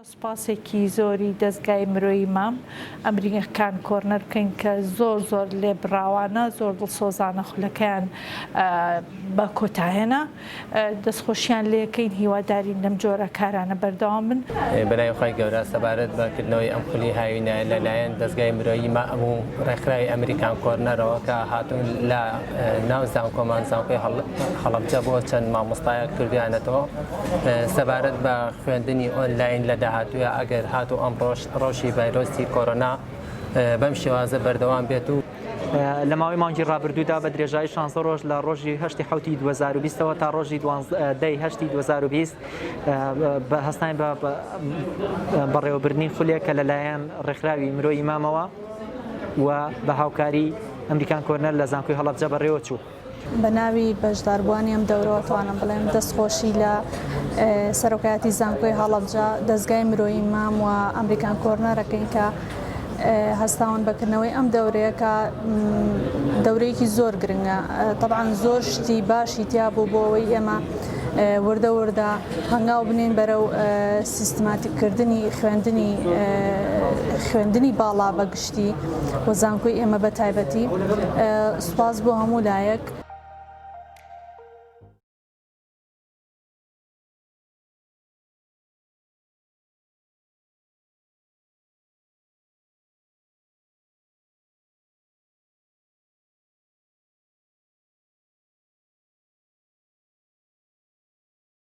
سپاسێکی زۆری دەستگای مرۆیی مام ئەمریکان کۆرنەر بکەین کە زۆر لێ بڕاوانە زۆر دڵسۆزانە خولەکەیان بە کۆتاهێنا دەستخۆشیان لێەکەین هیوادارین لەم جۆرە کارانە بەردەوام بن. بەلایخوای گەورە سەبارەت بەکردنەوەی ئەم خولی هاوینە لەلایەن دەستگای مرۆیی ما ئەموو ڕێکخراوی ئەمریکان کۆرنەرەوە کە هاتوون لە ناو زانکۆمان زانکۆی هەڵەبجە بۆ چەند مامۆستایە کردویانەتەوە سەبارەت بە خوێندنی ئۆنلاین لە داهاتووە ئەگەر هاتو ئەم ڕۆژی ڤایرۆسی کۆرۆنا بەم شێوازە بەردەوام بێت و لە ماوەی مانگی ڕابردوودا بە درێژایی 16 ڕۆژ لە ڕۆژی 8 حوتی 2020ەوە تا ڕۆژی 12 2020 بە هەستان بە بەڕێوەبردنی خولێک کە لەلایەن ڕێکخراوی مرۆیی مامەوە و بە هاوکاری ئەمریکان کۆرنەر لە زانکۆی هەڵەبجە بەڕێوە چوو. بە ناوی بەشداربوونی ئەم دەورەوە توانم بڵێم دەستخۆشی لە سەرۆکایەتی زانکۆی هەڵەبجە دەستگای مرۆیی مام و ئەمریکان کۆرنەرەکەین کە هەستاون بەکردنەوەی ئەم دەورەیە کە دەورەیەکی زۆر گرنگە طبعاً زۆر شتی باشی تیا بوو بۆ ئەوەی ئێمە وردە هەنگاو بنین بەرەو سیستماتیککردنی خوێندنی باڵا بەگشتی و زانکۆی ئێمە بە تایبەتی سوپاس بۆ هەموو لایەک.